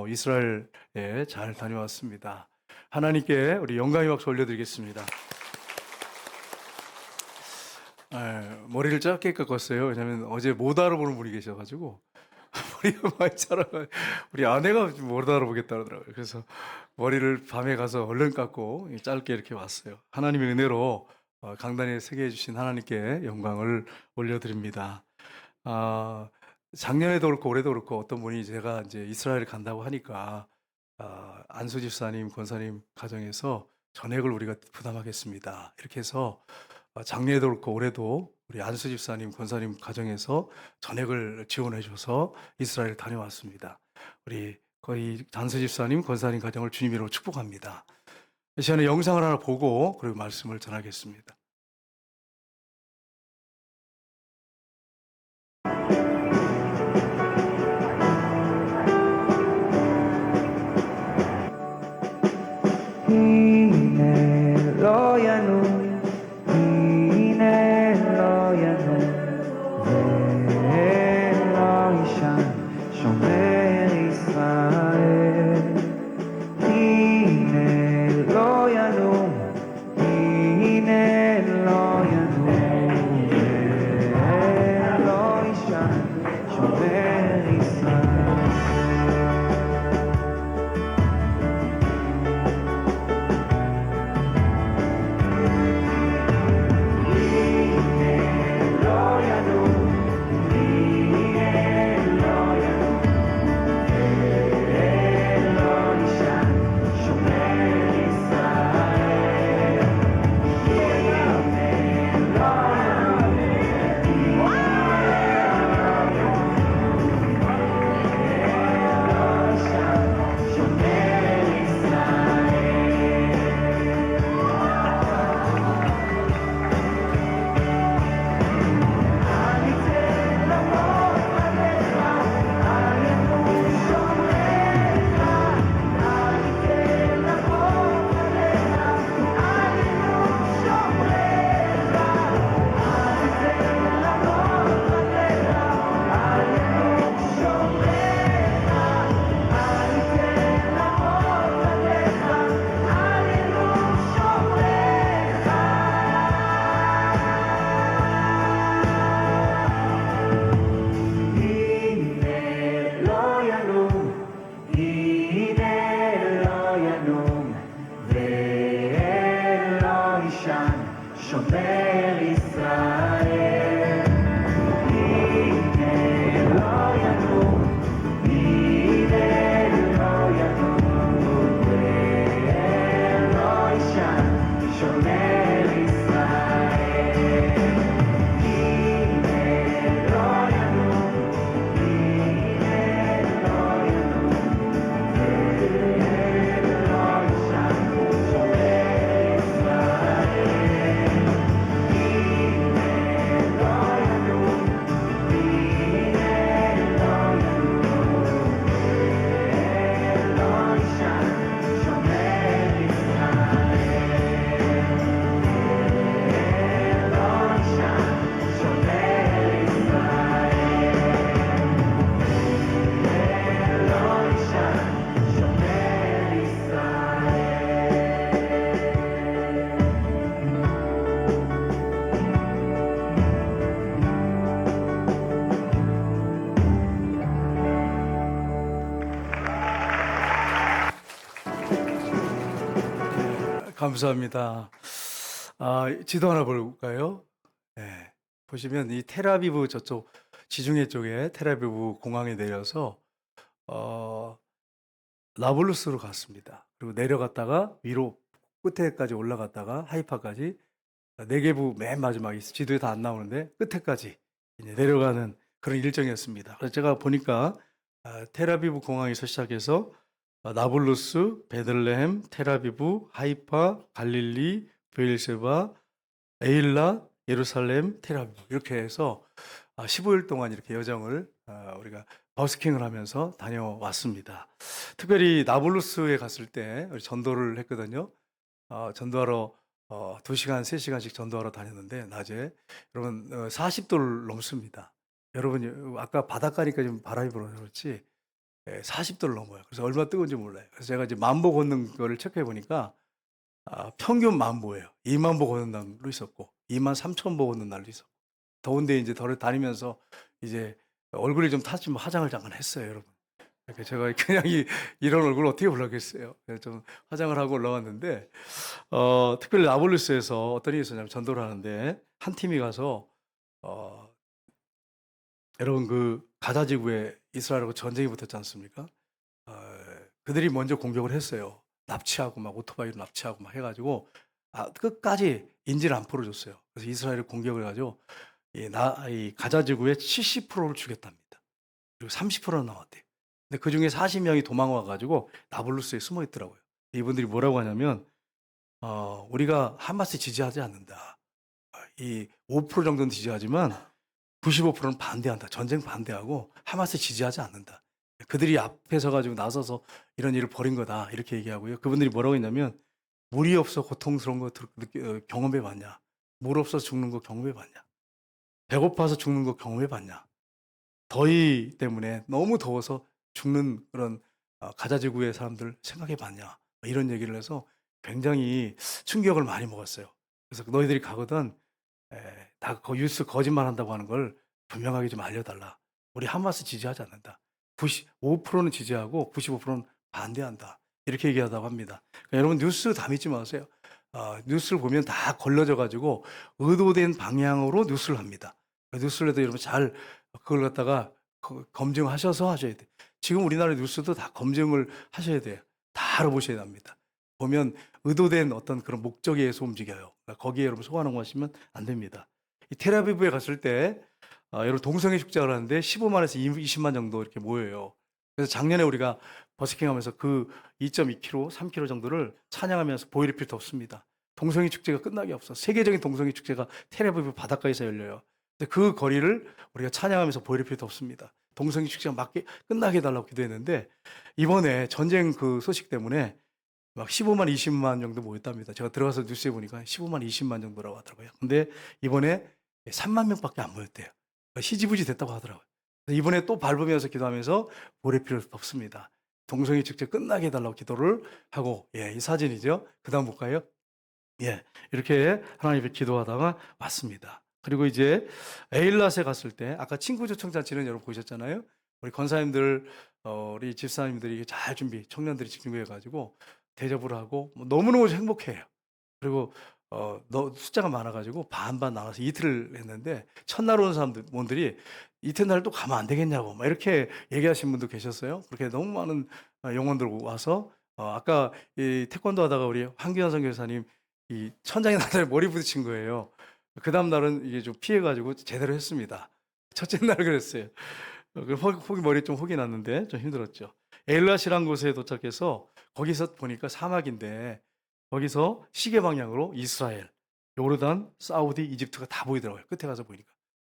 이스라엘에 잘 다녀왔습니다. 하나님께 우리 영광의 박수 올려드리겠습니다. 머리를 짧게 깎았어요. 왜냐하면 어제 못 알아보는 분이 계셔가지고 머리가 많이 자라가 우리 아내가 못 알아보겠다 그러더라고요. 그래서 머리를 밤에 가서 얼른 깎고 짧게 이렇게 왔어요. 하나님의 은혜로 강단에 서게 해주신 하나님께 영광을 올려드립니다. 아, 작년에도 그렇고 올해도 그렇고 어떤 분이 제가 이제 이스라엘 간다고 하니까 안수 집사님, 권사님 가정에서 전액을 우리가 부담하겠습니다. 이렇게 해서 작년에도 그렇고 올해도 우리 안수 집사님, 권사님 가정에서 전액을 지원해 줘서 이스라엘 다녀왔습니다. 우리 거의 안수 집사님, 권사님 가정을 주님으로 축복합니다. 이 시간에 영상을 하나 보고 그리고 말씀을 전하겠습니다. הנה לא ינום, הנה לא ינום, ולא יישן שומר ישראל. הנה לא ינום, הנה לא ינום, ולא יישן שומר ישראל. 감사합니다. 지도 하나 볼까요? 네. 보시면 이 텔아비브 저쪽 지중해 쪽에 텔아비브 공항에 내려서 나블루스로 갔습니다. 그리고 내려갔다가 위로 끝에까지 올라갔다가 하이파까지 네게부 맨 마지막에 지도에 다 안 나오는데 끝에까지 이제 내려가는 그런 일정이었습니다. 그래서 제가 보니까 텔아비브 공항에서 시작해서 나블루스, 베들레헴, 텔아비브, 하이파, 갈릴리, 베일세바, 에일라, 예루살렘, 텔아비브 이렇게 해서 15일 동안 이렇게 여정을 우리가 버스킹을 하면서 다녀왔습니다. 특별히 나블루스에 갔을 때 우리 전도를 했거든요. 전도하러 2시간, 3시간씩 전도하러 다녔는데 낮에 여러분 40도를 넘습니다. 여러분 아까 바닷가니까 좀 바람이 불어서 그렇지 40도를 넘어요. 그래서 얼마나 뜨거운지 몰라요. 그래서 제가 이제 만보 걷는 거를 체크해 보니까 평균 만보예요. 2만 보 걷는 날도 있었고 2만 3천 보 걷는 날도 있었고 더운데 이제 다니면서 이제 얼굴이 좀 타지면 화장을 잠깐 했어요, 여러분. 그러니까 제가 그냥 이런 얼굴 어떻게 올라가겠어요. 그래서 좀 화장을 하고 올라왔는데 특별히 나블루스에서 어떤 일이 있었냐면 전도를 하는데 한 팀이 가서 어, 여러분 그 가자 지구에 이스라엘하고 전쟁이 붙었지 않습니까? 그들이 먼저 공격을 했어요. 납치하고 막 오토바이로 납치하고 막 해가지고 끝까지 인지를 안 풀어줬어요. 그래서 이스라엘이 공격을 해가지고 이 가자 지구의 70%를 죽였답니다. 그리고 30%는 나왔대요. 근데 그 중에 40명이 도망와가지고 나블루스에 숨어 있더라고요. 이분들이 뭐라고 하냐면 우리가 하마스 지지하지 않는다. 이 5% 정도는 지지하지만 95%는 반대한다. 전쟁 반대하고 하마스 지지하지 않는다. 그들이 앞에 서가지고 나서서 이런 일을 벌인 거다. 이렇게 얘기하고요. 그분들이 뭐라고 했냐면 물이 없어 고통스러운 거 경험해 봤냐? 물 없어 죽는 거 경험해 봤냐? 배고파서 죽는 거 경험해 봤냐? 더위 때문에 너무 더워서 죽는 그런 가자 지구의 사람들 생각해 봤냐? 이런 얘기를 해서 굉장히 충격을 많이 먹었어요. 그래서 너희들이 가거든 다 뉴스 거짓말한다고 하는 걸 분명하게 좀 알려달라. 우리 하마스 지지하지 않는다. 95%는 지지하고 95%는 반대한다. 이렇게 얘기하다고 합니다. 그러니까 여러분 뉴스 다 믿지 마세요. 뉴스를 보면 다 걸러져 가지고 의도된 방향으로 뉴스를 합니다. 뉴스를 해도 여러분 잘 그걸 갖다가 검증하셔서 하셔야 돼요. 지금 우리나라 뉴스도 다 검증을 하셔야 돼요. 다 알아보셔야 합니다. 보면 의도된 어떤 그런 목적에 의해서 움직여요. 그러니까 거기에 여러분 속아놓고 하시면 안 됩니다. 이 텔아비브에 갔을 때 여러분 동성애 축제를 하는데 15만에서 20만 정도 이렇게 모여요. 그래서 작년에 우리가 버스킹하면서 그 2.2km, 3km 정도를 찬양하면서 보일을 필요 없습니다. 동성애 축제가 끝나기 없어. 세계적인 동성애 축제가 텔아비브 바닷가에서 열려요. 근데 그 거리를 우리가 찬양하면서 보일을 필요 없습니다. 동성애 축제가 맞게 끝나게 해달라고 기도했는데 이번에 전쟁 그 소식 때문에 막 15만, 20만 정도 모였답니다. 제가 들어가서 뉴스에 보니까 15만, 20만 정도라고 하더라고요. 근데 이번에 3만 명밖에 안 모였대요. 희지부지 됐다고 하더라고요. 이번에 또 밟으면서 기도하면서 모를 필요 없습니다. 동성애 축제 끝나게 해달라고 기도를 하고, 이 사진이죠. 그 다음 볼까요? 이렇게 하나님 앞에 기도하다가 왔습니다. 그리고 이제 에일랏에 갔을 때, 아까 친구 초청잔치는 여러분 보셨잖아요. 우리 권사님들, 우리 집사님들이 잘 청년들이 준비해가지고 대접을 하고 너무너무 행복해요. 그리고 숫자가 많아가지고 반반 나눠서 이틀을 했는데 첫날 온 사람들이 이튿날 또 가면 안 되겠냐고 막 이렇게 얘기하신 분도 계셨어요. 그렇게 너무 많은 영혼들 와서 아까 이 태권도 하다가 우리 황규현 선교사님 이 천장에 나다리 머리 부딪힌 거예요. 그 다음 날은 이게 좀 피해가지고 제대로 했습니다. 첫째 날 그랬어요. 머리 좀 혹이 났는데 좀 힘들었죠. 에일랏이란 곳에 도착해서 거기서 보니까 사막인데 거기서 시계 방향으로 이스라엘, 요르단, 사우디, 이집트가 다 보이더라고요. 끝에 가서 보니까.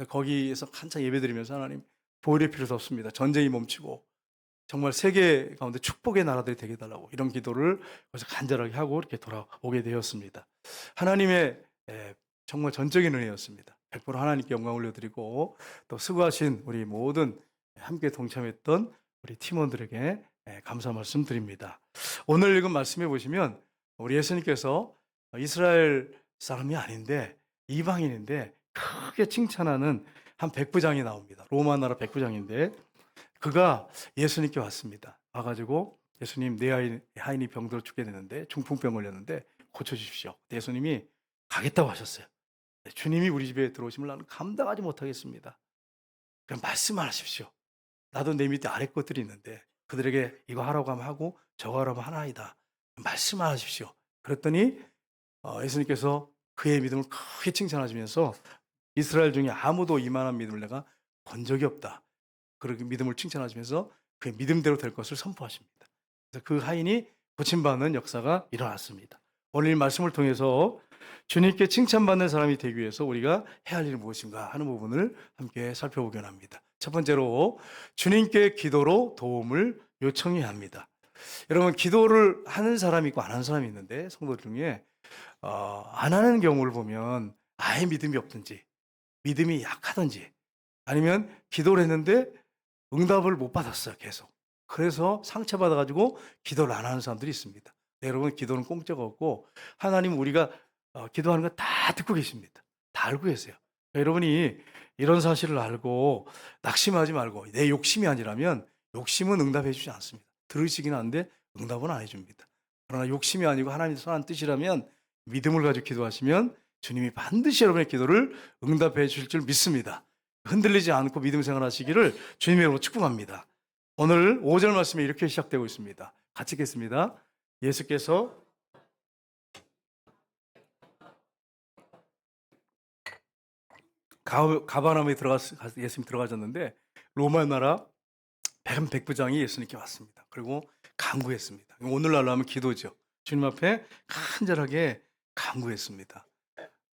거기에서 한참 예배드리면서 하나님 보일의 필요도 없습니다. 전쟁이 멈추고 정말 세계 가운데 축복의 나라들이 되게 해달라고 이런 기도를 그래서 간절하게 하고 이렇게 돌아오게 되었습니다. 하나님의 정말 전적인 은혜였습니다. 100% 하나님께 영광 올려드리고 또 수고하신 우리 모든 함께 동참했던 우리 팀원들에게 감사 말씀 드립니다. 오늘 읽은 말씀해 보시면 우리 예수님께서 이스라엘 사람이 아닌데 이방인인데 크게 칭찬하는 한 백부장이 나옵니다. 로마 나라 백부장인데 그가 예수님께 왔습니다. 와가지고 예수님 내 하인이 병들어 죽게 되는데 중풍병 걸렸는데 고쳐주십시오. 예수님이 가겠다고 하셨어요. 주님이 우리 집에 들어오시면 나는 감당하지 못하겠습니다. 그냥 말씀만 하십시오. 나도 내 밑에 아래 것들이 있는데 그들에게 이거 하라고 하면 하고 저거 하라고 하면 하나이다. 말씀만 하십시오. 그랬더니 예수님께서 그의 믿음을 크게 칭찬하시면서 이스라엘 중에 아무도 이만한 믿음을 내가 본 적이 없다. 그렇게 믿음을 칭찬하시면서 그의 믿음대로 될 것을 선포하십니다. 그래서 그 하인이 고침받는 역사가 일어났습니다. 오늘 이 말씀을 통해서 주님께 칭찬받는 사람이 되기 위해서 우리가 해야 할 일은 무엇인가 하는 부분을 함께 살펴보긴 합니다. 첫 번째로 주님께 기도로 도움을 요청해야 합니다. 여러분 기도를 하는 사람이 있고 안 하는 사람이 있는데 성도 중에 안 하는 경우를 보면 아예 믿음이 없든지 믿음이 약하든지 아니면 기도를 했는데 응답을 못 받았어요. 계속 그래서 상처받아가지고 기도를 안 하는 사람들이 있습니다. 네, 여러분, 기도는 공짜가 없고 하나님 우리가 기도하는 거 다 듣고 계십니다. 다 알고 계세요. 여러분이 이런 사실을 알고 낙심하지 말고 내 욕심이 아니라면 욕심은 응답해 주지 않습니다. 들으시긴 하는데 응답은 안 해줍니다. 그러나 욕심이 아니고 하나님의 선한 뜻이라면 믿음을 가지고 기도하시면 주님이 반드시 여러분의 기도를 응답해 주실 줄 믿습니다. 흔들리지 않고 믿음 생활하시기를 주님의 이름으로 축복합니다. 오늘 5절 말씀이 이렇게 시작되고 있습니다. 같이 읽겠습니다. 예수께서 가버나움에 예수님이 들어가셨는데 로마 나라 백부장이 예수님께 왔습니다. 그리고 간구했습니다. 오늘날로 하면 기도죠. 주님 앞에 간절하게 간구했습니다.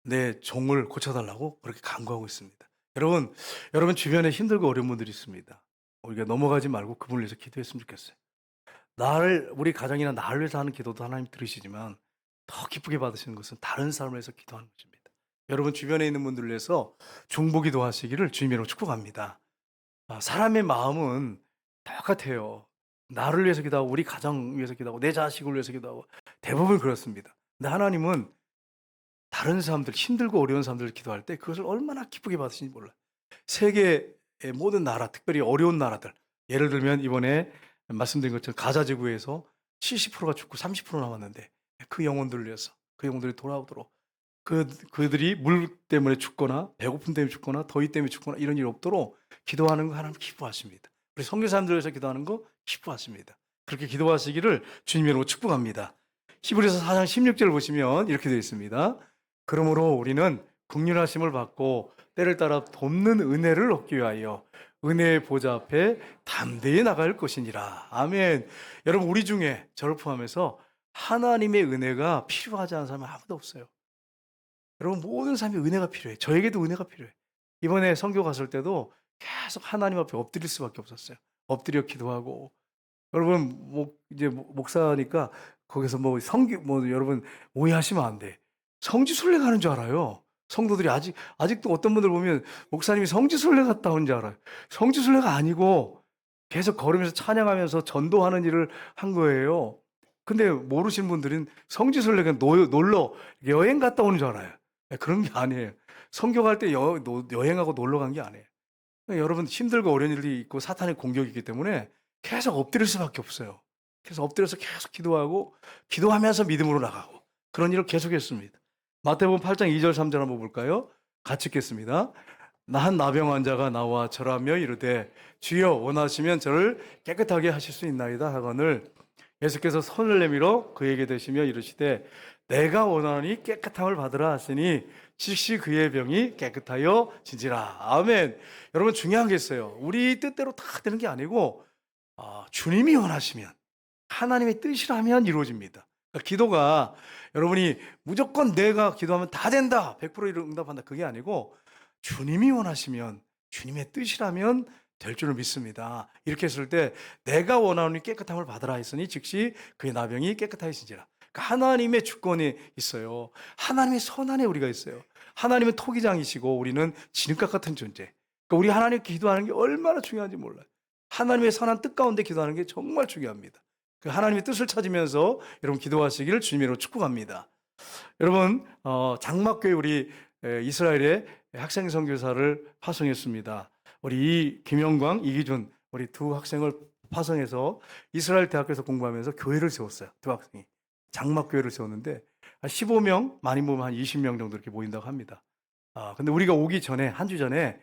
내 종을 고쳐달라고 그렇게 간구하고 있습니다. 여러분 주변에 힘들고 어려운 분들이 있습니다. 우리가 넘어가지 말고 그분을 위해서 기도했으면 좋겠어요. 우리 가정이나 나를 위해서 하는 기도도 하나님 들으시지만 더 기쁘게 받으시는 것은 다른 사람을 위해서 기도하는 것입니다. 여러분 주변에 있는 분들을 위해서 중보기도 하시기를 주님의 이름으로 축복합니다. 사람의 마음은 똑같아요. 나를 위해서 기도하고 우리 가정 위해서 기도하고 내 자식을 위해서 기도하고 대부분 그렇습니다. 근데 하나님은 다른 사람들, 힘들고 어려운 사람들을 기도할 때 그것을 얼마나 기쁘게 받으시는지 몰라요. 세계의 모든 나라, 특별히 어려운 나라들, 예를 들면 이번에 말씀드린 것처럼 가자 지구에서 70%가 죽고 30% 남았는데 그 영혼들을 위해서 그 영혼들이 돌아오도록 그들이 물 때문에 죽거나 배고픔 때문에 죽거나 더위 때문에 죽거나 이런 일이 없도록 기도하는 거 하나님 기뻐하십니다. 우리 선교사님들 위해서 기도하는 거 기뻐하십니다. 그렇게 기도하시기를 주님으로 축복합니다. 히브리서 4장 16절 보시면 이렇게 되어 있습니다. 그러므로 우리는 긍휼하심을 받고 때를 따라 돕는 은혜를 얻기 위하여 은혜의 보좌 앞에 담대히 나갈 것이니라. 아멘. 여러분 우리 중에 저를 포함해서 하나님의 은혜가 필요하지 않은 사람은 아무도 없어요. 여러분 모든 사람이 은혜가 필요해. 저에게도 은혜가 필요해. 이번에 선교 갔을 때도 계속 하나님 앞에 엎드릴 수밖에 없었어요. 엎드려 기도하고. 여러분 이제 목사니까 거기서 여러분 오해하시면 안 돼. 성지순례 가는 줄 알아요. 성도들이 아직도 어떤 분들 보면 목사님이 성지순례 갔다 온 줄 알아요. 성지순례가 아니고 계속 걸으면서 찬양하면서 전도하는 일을 한 거예요. 근데 모르시는 분들은 성지순례가 놀러 여행 갔다 오는 줄 알아요. 그런 게 아니에요. 선교 갈 때 여행하고 놀러 간 게 아니에요. 여러분 힘들고 어려운 일이 있고 사탄의 공격이 있기 때문에 계속 엎드릴 수밖에 없어요. 그래서 엎드려서 계속 기도하고 기도하면서 믿음으로 나가고 그런 일을 계속했습니다. 마태복음 8장 2절 3절 한번 볼까요? 같이 읽겠습니다. 한 나병 환자가 나와 절하며 이르되 주여 원하시면 저를 깨끗하게 하실 수 있나이다 하거늘 예수께서 손을 내밀어 그에게 대시며 이르시되 내가 원하노니 깨끗함을 받으라 하시니 즉시 그의 병이 깨끗하여 진지라. 아멘. 여러분 중요한 게 있어요. 우리 뜻대로 다 되는 게 아니고 주님이 원하시면 하나님의 뜻이라면 이루어집니다. 그러니까 기도가 여러분이 무조건 내가 기도하면 다 된다 100% 응답한다 그게 아니고 주님이 원하시면 주님의 뜻이라면 될 줄을 믿습니다. 이렇게 했을 때 내가 원하노니 깨끗함을 받으라 했으니 즉시 그의 나병이 깨끗하여지니라. 그러니까 하나님의 주권이 있어요. 하나님의 선안에 우리가 있어요. 하나님은 토기장이시고 우리는 진흙과 같은 존재. 그러니까 우리 하나님 기도하는 게 얼마나 중요한지 몰라요. 하나님의 선한 뜻 가운데 기도하는 게 정말 중요합니다. 그 하나님의 뜻을 찾으면서 여러분 기도하시기를 주님으로 축복합니다. 여러분 장막교회 우리 이스라엘의 학생 선교사를 파송했습니다. 우리 김영광, 이기준 우리 두 학생을 파송해서 이스라엘 대학교에서 공부하면서 교회를 세웠어요. 두 학생이 장막교회를 세웠는데 한 15명, 많이 모으면 한 20명 정도 이렇게 모인다고 합니다. 근데 우리가 오기 전에 한 주 전에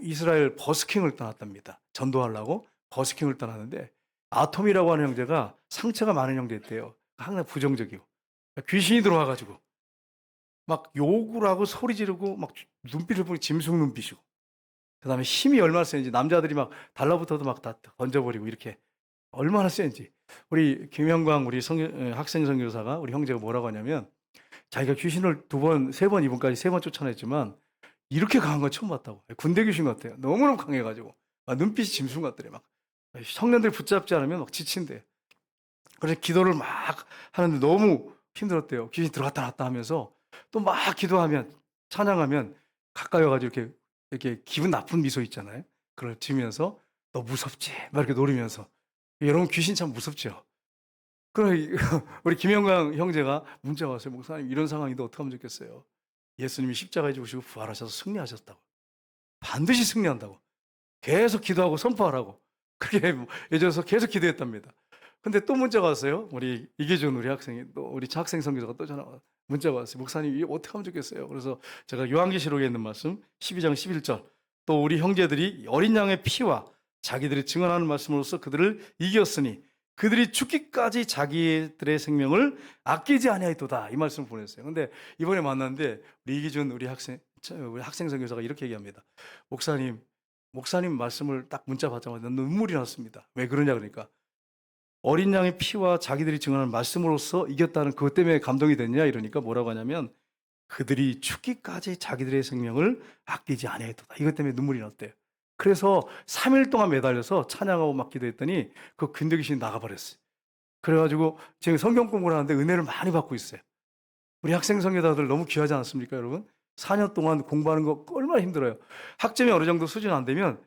이스라엘 버스킹을 떠났답니다. 전도하려고 버스킹을 떠났는데 아톰이라고 하는 형제가 상처가 많은 형제였대요. 항상 부정적이고 귀신이 들어와가지고 막 욕을 하고 소리 지르고 막 눈빛을 보니 짐승 눈빛이고 그 다음에 힘이 얼마나 세는지 남자들이 막 달라붙어도 막 다 던져버리고 이렇게 얼마나 세는지 우리 김영광 우리 학생 선교사가 우리 형제가 뭐라고 하냐면 자기가 귀신을 2번, 3번 이번까지 3번 쫓아냈지만 이렇게 강한 건 처음 봤다고. 군대 귀신 같아요. 너무너무 강해가지고 눈빛이 짐승 같더래. 막 청년들 붙잡지 않으면 막 지친대. 그래서 기도를 막 하는데 너무 힘들었대요. 귀신이 들어갔다 나왔다 하면서 또 막 기도하면 찬양하면 가까이 와가지고 이렇게 기분 나쁜 미소 있잖아요. 그걸 지면서 너 무섭지? 막 이렇게 노리면서 여러분 귀신 참 무섭죠. 그럼 우리 김영광 형제가 문자가 왔어요. 목사님 이런 상황인데 어떻게 하면 좋겠어요. 예수님이 십자가에 죽으시고 부활하셔서 승리하셨다고. 반드시 승리한다고. 계속 기도하고 선포하라고. 그렇게 예전서 계속 기도했답니다. 근데 또 문자가 왔어요. 우리 이계준 우리 학생이 또 우리 학생 선교사가 또 전화 문자가 왔어요. 목사님 이거 어떻게 하면 좋겠어요. 그래서 제가 요한계시록에 있는 말씀 12장 11절 또 우리 형제들이 어린 양의 피와 자기들이 증언하는 말씀으로써 그들을 이겼으니 그들이 죽기까지 자기들의 생명을 아끼지 아니하였도다 이 말씀을 보냈어요. 근데 이번에 만났는데 우리 이기준 우리 학생 선교사가 이렇게 얘기합니다. 목사님 말씀을 딱 문자 받자마자 눈물이 났습니다. 왜 그러냐 그러니까 어린 양의 피와 자기들이 증언하는 말씀으로써 이겼다는 그것 때문에 감동이 됐냐 이러니까 뭐라고 하냐면 그들이 죽기까지 자기들의 생명을 아끼지 아니하였도다. 이것 때문에 눈물이 났대요. 그래서 3일 동안 매달려서 찬양하고 막 기도했더니 그 근대귀신이 나가버렸어요. 그래가지고 지금 성경 공부를 하는데 은혜를 많이 받고 있어요. 우리 학생 선교사들 너무 귀하지 않습니까 여러분? 4년 동안 공부하는 거 얼마나 힘들어요. 학점이 어느 정도 수준 안 되면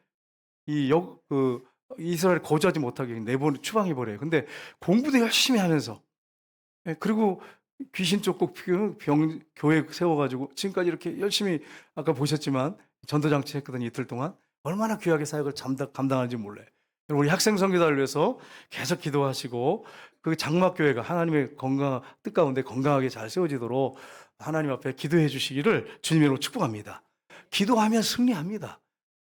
이스라엘 거주하지 못하게 추방해버려요. 근데 공부도 열심히 하면서 그리고 귀신 쫓고 교회 세워가지고 지금까지 이렇게 열심히 아까 보셨지만 전도장치 했거든요. 이틀 동안 얼마나 귀하게 사역을 감당하는지 몰라요. 우리 학생 선교사를 위해서 계속 기도하시고 그 장막교회가 하나님의 뜻 가운데 건강하게 잘 세워지도록 하나님 앞에 기도해 주시기를 주님으로 축복합니다. 기도하면 승리합니다.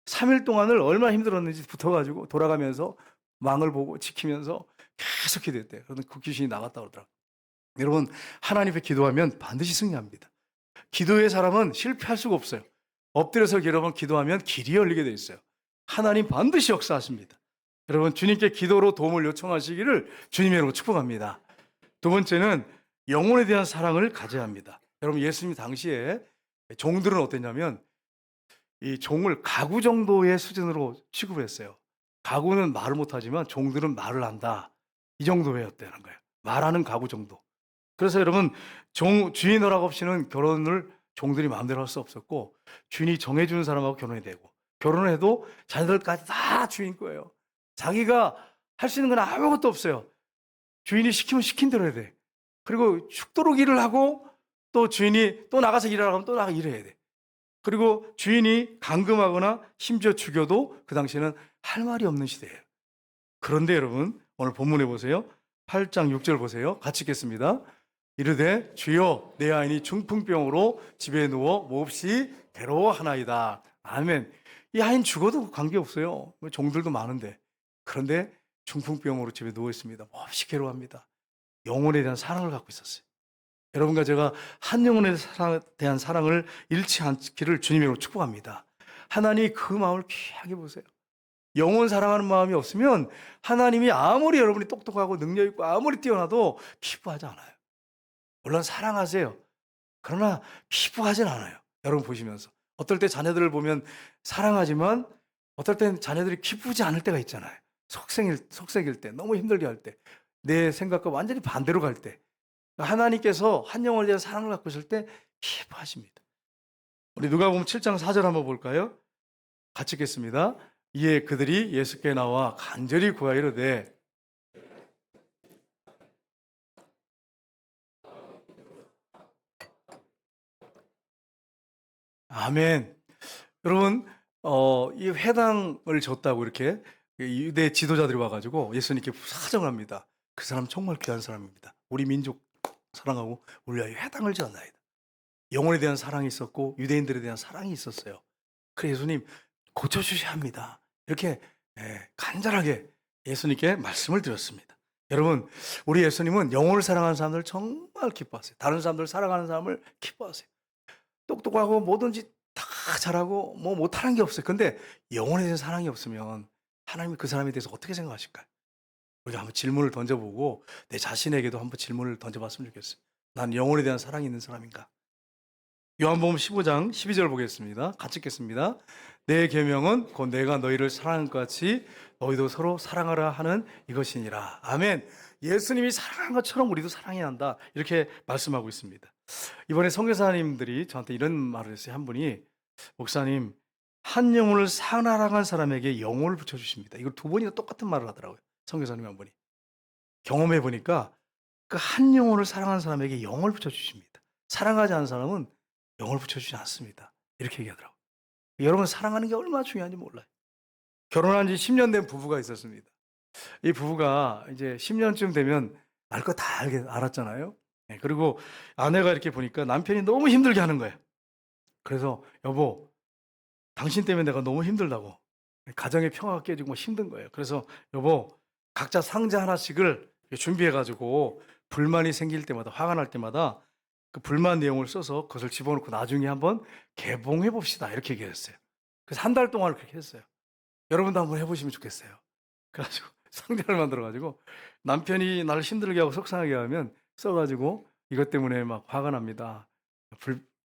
3일 동안을 얼마나 힘들었는지 붙어가지고 돌아가면서 망을 보고 지키면서 계속 기도했대요. 그런데 그 귀신이 나갔다고 그러더라고요. 여러분 하나님 앞에 기도하면 반드시 승리합니다. 기도의 사람은 실패할 수가 없어요. 엎드려서 여러 번 기도하면 길이 열리게 돼 있어요. 하나님 반드시 역사하십니다. 여러분 주님께 기도로 도움을 요청하시기를 주님의 이름으로 축복합니다. 두 번째는 영혼에 대한 사랑을 가져야 합니다. 여러분 예수님 당시에 종들은 어땠냐면 이 종을 가구 정도의 수준으로 취급을 했어요. 가구는 말을 못하지만 종들은 말을 한다. 이 정도였다는 거예요. 말하는 가구 정도. 그래서 여러분 주인 허락 없이는 결혼을 종들이 마음대로 할 수 없었고 주인이 정해주는 사람하고 결혼이 되고 결혼을 해도 자녀들까지 다 주인 거예요. 자기가 할 수 있는 건 아무것도 없어요. 주인이 시키면 시킨 대로 해야 돼. 그리고 죽도록 일을 하고 또 주인이 또 나가서 일하라고 하면 또 나가 일해야 돼. 그리고 주인이 감금하거나 심지어 죽여도 그 당시에는 할 말이 없는 시대예요. 그런데 여러분 오늘 본문에 보세요. 8장 6절 보세요. 같이 읽겠습니다. 이르되 주여 내 아인이 중풍병으로 집에 누워 몹시 괴로워하나이다. 아멘. 이 아인 죽어도 관계없어요. 종들도 많은데. 그런데 중풍병으로 집에 누워 있습니다. 몹시 괴로워합니다. 영혼에 대한 사랑을 갖고 있었어요. 여러분과 제가 한 영혼에 대한 사랑을 잃지 않기를 주님으로 축복합니다. 하나님 그 마음을 귀하게 보세요. 영혼 사랑하는 마음이 없으면 하나님이 아무리 여러분이 똑똑하고 능력 있고 아무리 뛰어나도 기뻐하지 않아요. 물론 사랑하세요. 그러나 기뻐하진 않아요. 여러분 보시면서 어떨 때 자녀들을 보면 사랑하지만 어떨 땐 자녀들이 기쁘지 않을 때가 있잖아요. 속색일 때 너무 힘들게 할 때 내 생각과 완전히 반대로 갈 때 하나님께서 한 영혼에 대한 사랑을 갖고 있을 때 기뻐하십니다. 우리 누가복음 7장 4절 한번 볼까요? 같이 읽겠습니다. 이에 그들이 예수께 나와 간절히 구하이르되 아멘. 여러분 이 회당을 줬다고 이렇게 유대 지도자들이 와가지고 예수님께 사정을 합니다. 그 사람 정말 귀한 사람입니다. 우리 민족 사랑하고 우리 아이 회당을 지었나이다. 영혼에 대한 사랑이 있었고 유대인들에 대한 사랑이 있었어요. 그래서 예수님 고쳐주셔야 합니다. 이렇게 간절하게 예수님께 말씀을 드렸습니다. 여러분 우리 예수님은 영혼을 사랑하는 사람들을 정말 기뻐하세요. 다른 사람들 사랑하는 사람을 기뻐하세요. 똑똑하고 뭐든지 다 잘하고 뭐 못하는 게 없어요. 근데 영혼에 대한 사랑이 없으면 하나님이 그 사람에 대해서 어떻게 생각하실까요? 우리가 한번 질문을 던져보고 내 자신에게도 한번 질문을 던져봤으면 좋겠어요. 난 영혼에 대한 사랑이 있는 사람인가? 요한복음 15장 12절 보겠습니다. 같이 읽겠습니다. 내 계명은 곧 내가 너희를 사랑한 것 같이 너희도 서로 사랑하라 하는 이것이니라. 아멘. 예수님이 사랑한 것처럼 우리도 사랑해야 한다. 이렇게 말씀하고 있습니다. 이번에 선교사님들이 저한테 이런 말을 했어요. 한 분이 목사님 한 영혼을 사랑한 사람에게 영혼을 붙여주십니다. 이걸 두 번이나 똑같은 말을 하더라고요. 선교사님 한 분이. 경험해 보니까 그 한 영혼을 사랑하는 사람에게 영을 붙여주십니다. 사랑하지 않는 사람은 영을 붙여주지 않습니다. 이렇게 얘기하더라고요. 여러분 사랑하는 게 얼마나 중요한지 몰라요. 결혼한 지 10년 된 부부가 있었습니다. 이 부부가 이제 10년쯤 되면 알 거 다 알았잖아요. 예, 그리고 아내가 이렇게 보니까 남편이 너무 힘들게 하는 거예요. 그래서 여보, 당신 때문에 내가 너무 힘들다고. 가정의 평화가 깨지고 뭐 힘든 거예요. 그래서 여보, 각자 상자 하나씩을 준비해 가지고 불만이 생길 때마다, 화가 날 때마다 그 불만 내용을 써서 그것을 집어넣고 나중에 한번 개봉해 봅시다. 이렇게 얘기했어요. 그래서 한 달 동안 그렇게 했어요. 여러분도 한번 해 보시면 좋겠어요. 그래 가지고 상자를 만들어 가지고 남편이 나를 힘들게 하고 속상하게 하면 써 가지고 이것 때문에 막 화가 납니다.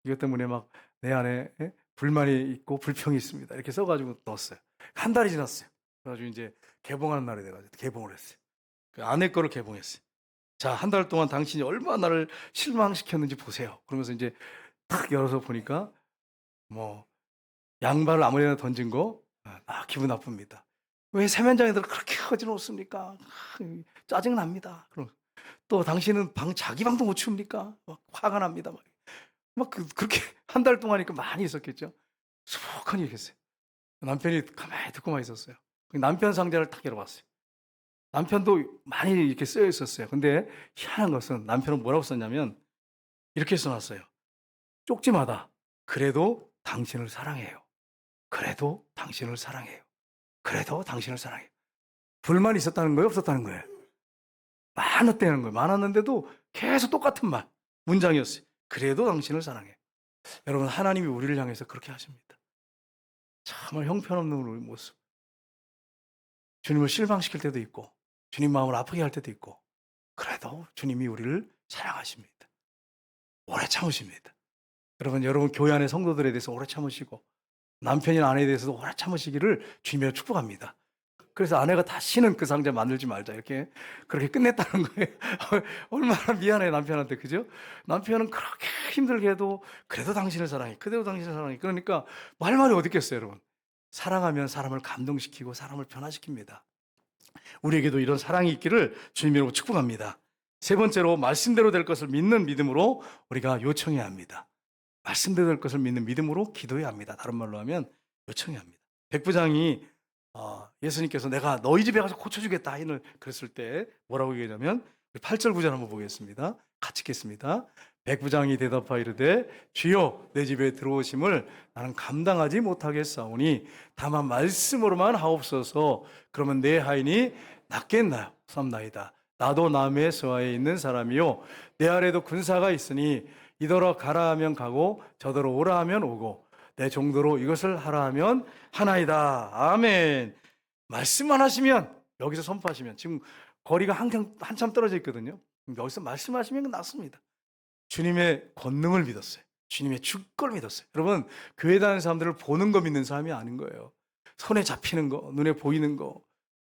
이것 때문에 막 내 안에 불만이 있고 불평이 있습니다. 이렇게 써 가지고 넣었어요. 한 달이 지났어요. 그래 가지고 이제 개봉하는 날이 돼 가지고 개봉을 했어요. 그 아내 거를 개봉했어요. 자, 한 달 동안 당신이 얼마나 나를 실망시켰는지 보세요. 그러면서 이제 탁 열어서 보니까 뭐 양발을 아무데나 던진 거, 기분 나쁩니다. 왜 세면장에들 그렇게 거지놓습니까? 짜증 납니다. 그럼 또 당신은 자기 방도 못 치웁니까? 막 화가 납니다. 그렇게 한 달 동안 하니까 많이 있었겠죠. 수북하니 얘기했어요. 남편이 가만히 듣고만 있었어요. 남편 상자를 탁 열어봤어요. 남편도 많이 이렇게 쓰여 있었어요. 근데 희한한 것은 남편은 뭐라고 썼냐면 이렇게 써놨어요. 쪽지마다 그래도 당신을 사랑해요. 그래도 당신을 사랑해요. 그래도 당신을 사랑해요. 불만이 있었다는 거예요? 없었다는 거예요? 많았다는 거예요. 많았는데도 계속 똑같은 문장이었어요. 그래도 당신을 사랑해요. 여러분, 하나님이 우리를 향해서 그렇게 하십니다. 정말 형편없는 우리 모습. 주님을 실망시킬 때도 있고 주님 마음을 아프게 할 때도 있고, 그래도 주님이 우리를 사랑하십니다. 오래 참으십니다. 여러분 교회 안의 성도들에 대해서 오래 참으시고 남편이나 아내에 대해서도 오래 참으시기를 주님으로 축복합니다. 그래서 아내가 다시는 그 상자 만들지 말자 이렇게 그렇게 끝냈다는 거예요. 얼마나 미안해 남편한테, 그죠? 남편은 그렇게 힘들게 해도 그래도 당신을 사랑해, 그대로 당신을 사랑해. 그러니까 말이 어디 있겠어요, 여러분. 사랑하면 사람을 감동시키고 사람을 변화시킵니다. 우리에게도 이런 사랑이 있기를 주님으로 축복합니다. 세 번째로, 말씀대로 될 것을 믿는 믿음으로 우리가 요청해야 합니다. 말씀대로 될 것을 믿는 믿음으로 기도해야 합니다. 다른 말로 하면 요청해야 합니다. 백부장이 예수님께서 내가 너희 집에 가서 고쳐주겠다 하인을 그랬을 때 뭐라고 얘기하냐면 8절 9절 한번 보겠습니다. 같이 읽겠습니다. 백부장이 대답하이르되 주여 내 집에 들어오심을 나는 감당하지 못하겠사오니 다만 말씀으로만 하옵소서. 그러면 내 하인이 낫겠나이다. 나도 남의 서하에 있는 사람이요 내 아래도 군사가 있으니 이더러 가라 하면 가고 저더러 오라 하면 오고 내 정도로 이것을 하라 하면 하나이다. 아멘. 말씀만 하시면, 여기서 선포하시면, 지금 거리가 한참 떨어져 있거든요. 여기서 말씀하시면 낫습니다. 주님의 권능을 믿었어요. 주님의 주권을 믿었어요. 여러분, 교회 다니는 사람들을 보는 거 믿는 사람이 아닌 거예요. 손에 잡히는 거, 눈에 보이는 거,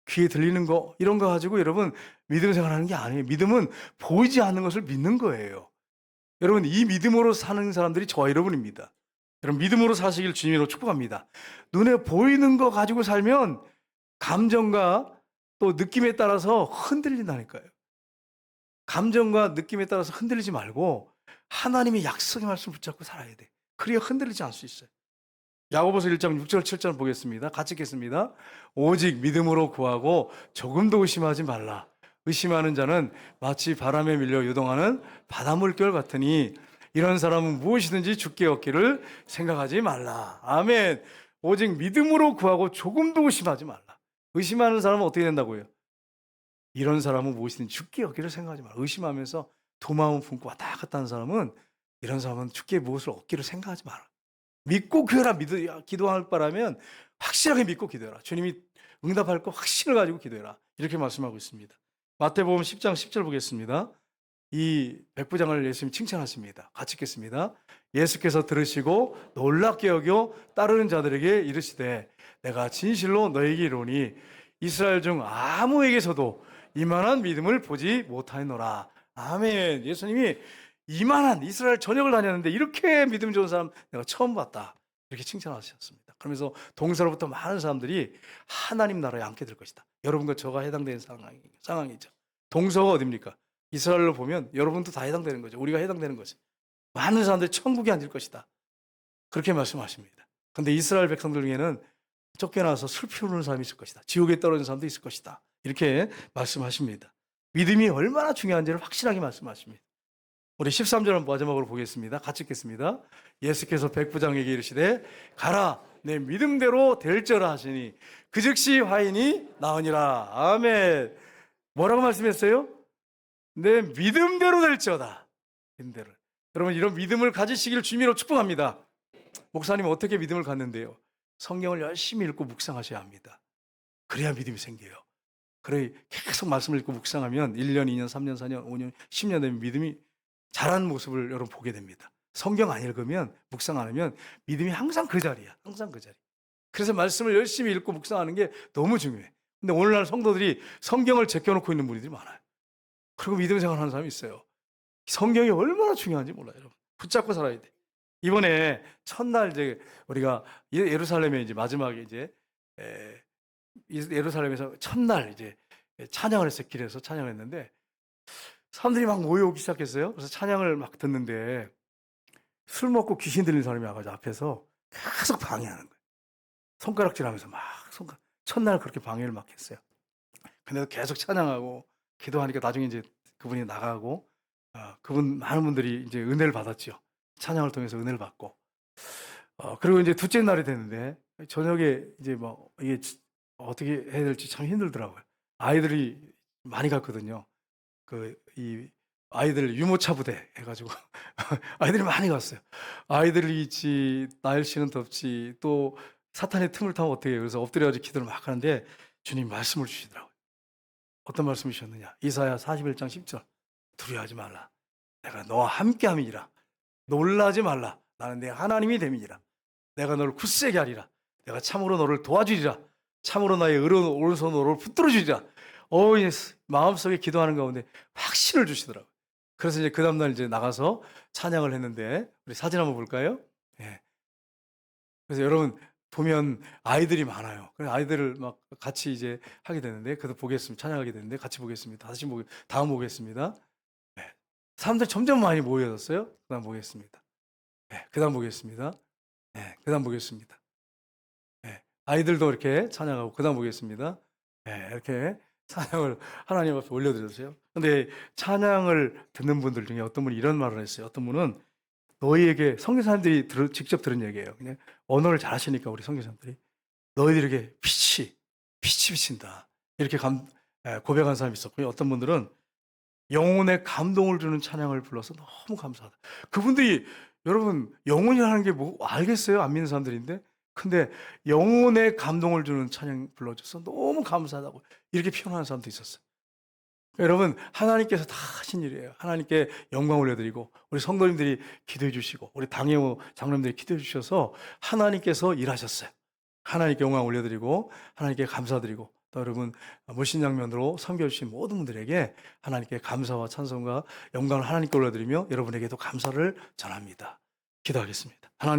귀에 들리는 거, 이런 거 가지고 여러분 믿음 생활하는 게 아니에요. 믿음은 보이지 않는 것을 믿는 거예요. 여러분, 이 믿음으로 사는 사람들이 저와 여러분입니다. 여러분, 믿음으로 사시길 주님으로 축복합니다. 눈에 보이는 거 가지고 살면 감정과 또 느낌에 따라서 흔들린다니까요. 감정과 느낌에 따라서 흔들리지 말고 하나님의 약속의 말씀을 붙잡고 살아야 돼. 그래야 흔들리지 않을 수 있어요. 야고보서 1장 6절 7절 보겠습니다. 같이 읽겠습니다. 오직 믿음으로 구하고 조금도 의심하지 말라. 의심하는 자는 마치 바람에 밀려 요동하는 바닷물결 같으니 이런 사람은 무엇이든지 주께 얻기를 생각하지 말라. 아멘. 오직 믿음으로 구하고 조금도 의심하지 말라. 의심하는 사람은 어떻게 된다고요? 이런 사람은 무엇이든지 주께 얻기를 생각하지 말라. 의심하면서 두 마음 품고 왔다 갔다 하는 사람은, 이런 사람은 주께 무엇을 얻기를 생각하지 마라. 믿고 구해라. 기도할 바라면 확실하게 믿고 기도해라. 주님이 응답할 거 확신을 가지고 기도해라. 이렇게 말씀하고 있습니다. 마태복음 10장 10절 보겠습니다. 이 백부장을 예수님이 칭찬하십니다. 같이 읽겠습니다. 예수께서 들으시고 놀랍게 여겨 따르는 자들에게 이르시되 내가 진실로 너에게 이르노니 이스라엘 중 아무에게서도 이만한 믿음을 보지 못하였노라. 아멘. 예수님이 이만한 이스라엘 전역을 다녔는데 이렇게 믿음 좋은 사람 내가 처음 봤다. 이렇게 칭찬하셨습니다. 그러면서 동서로부터 많은 사람들이 하나님 나라에 앉게 될 것이다. 여러분과 저가 해당되는 상황이죠. 동서가 어딥니까? 이스라엘로 보면 여러분도 다 해당되는 거죠. 우리가 해당되는 거죠. 많은 사람들이 천국에 앉을 것이다. 그렇게 말씀하십니다. 그런데 이스라엘 백성들 중에는 쫓겨나서 슬피 우는 사람이 있을 것이다. 지옥에 떨어진 사람도 있을 것이다. 이렇게 말씀하십니다. 믿음이 얼마나 중요한지를 확실하게 말씀하십니다. 우리 13절 마지막으로 보겠습니다. 같이 읽겠습니다. 예수께서 백부장에게 이르시되 가라 내 믿음대로 될저라 하시니 그 즉시 화인이 나으니라. 아멘. 뭐라고 말씀했어요? 내 믿음대로 될지어다. 믿음대로. 여러분 이런 믿음을 가지시기를 주님으로 축복합니다. 목사님 어떻게 믿음을 갖는데요? 성경을 열심히 읽고 묵상하셔야 합니다. 그래야 믿음이 생겨요. 그래 계속 말씀을 읽고 묵상하면 1년, 2년, 3년, 4년, 5년, 10년 되면 믿음이 자라는 모습을 여러분 보게 됩니다. 성경 안 읽으면 묵상 안 하면 믿음이 항상 그 자리야. 항상 그 자리. 그래서 말씀을 열심히 읽고 묵상하는 게 너무 중요해. 근데 오늘날 성도들이 성경을 제껴놓고 있는 분들이 많아요. 그리고 믿음 생활하는 사람이 있어요. 성경이 얼마나 중요한지 몰라요, 여러분. 붙잡고 살아야 돼. 이번에 첫날 이제 우리가 예루살렘에 이제 마지막에 이제 예루살렘에서 첫날 이제 찬양을 했어요. 길에서 찬양을 했는데 사람들이 막 모여오기 시작했어요. 그래서 찬양을 막 듣는데 술 먹고 귀신 들린 사람이 와가지고 앞에서 계속 방해하는 거예요. 손가락질하면서 막 첫날 그렇게 방해를 막 했어요. 근데도 계속 찬양하고 기도하니까 나중에 이제 그분이 나가고 그분 많은 분들이 이제 은혜를 받았죠. 찬양을 통해서 은혜를 받고 그리고 이제 둘째 날이 됐는데 저녁에 이제 뭐 이게 어떻게 해야 될지 참 힘들더라고요. 아이들이 많이 갔거든요. 이 아이들 유모차 부대 해가지고 아이들이 많이 갔어요. 아이들이 있지, 날씨는 덥지, 또 사탄의 틈을 타면 어떻게 해요? 그래서 엎드려가지고 기도를 막 하는데 주님 말씀을 주시더라고요. 어떤 말씀이셨느냐? 이사야 41장 10절. 두려워하지 말라. 내가 너와 함께함이니라. 놀라지 말라. 나는 내 하나님이 됨이니라. 내가 너를 굳세게 하리라. 내가 참으로 너를 도와주리라. 참으로 나의 오른손으로 너를 붙들어 주리라. 마음속에 기도하는 가운데 확신을 주시더라고요. 그래서 이제 그 다음날 이제 나가서 찬양을 했는데 우리 사진 한번 볼까요? 예. 그래서 여러분 보면 아이들이 많아요. 그래서 아이들을 막 같이 이제 하게 되는데 그래도 보겠습니다. 찬양하게 되는데 같이 보겠습니다. 다음 보겠습니다. 예. 사람들이 점점 많이 모여졌어요. 그다음 보겠습니다. 예. 그다음 보겠습니다. 예. 그다음 보겠습니다. 예. 아이들도 이렇게 찬양하고 그다음 보겠습니다. 예. 이렇게 찬양을 하나님 앞에 올려드렸어요. 근데 찬양을 듣는 분들 중에 어떤 분이 이런 말을 했어요. 어떤 분은 너희에게 선교사님들이 직접 들은 얘기예요. 그냥 언어를 잘하시니까 우리 선교사님들이 너희들에게 빛이 비친다. 이렇게 고백한 사람이 있었고요. 어떤 분들은 영혼에 감동을 주는 찬양을 불러서 너무 감사하다. 그분들이 여러분 영혼이라는 게 뭐 알겠어요? 안 믿는 사람들인데 근데 영혼에 감동을 주는 찬양 불러줘서 너무 감사하다고 이렇게 표현하는 사람도 있었어요. 여러분 하나님께서 다 하신 일이에요. 하나님께 영광 올려드리고 우리 성도님들이 기도해 주시고 우리 당회호 장로님들이 기도해 주셔서 하나님께서 일하셨어요. 하나님께 영광 올려드리고 하나님께 감사드리고 또 여러분 물신장면으로 섬겨주신 모든 분들에게 하나님께 감사와 찬송과 영광을 하나님께 올려드리며 여러분에게도 감사를 전합니다. 기도하겠습니다. 하나님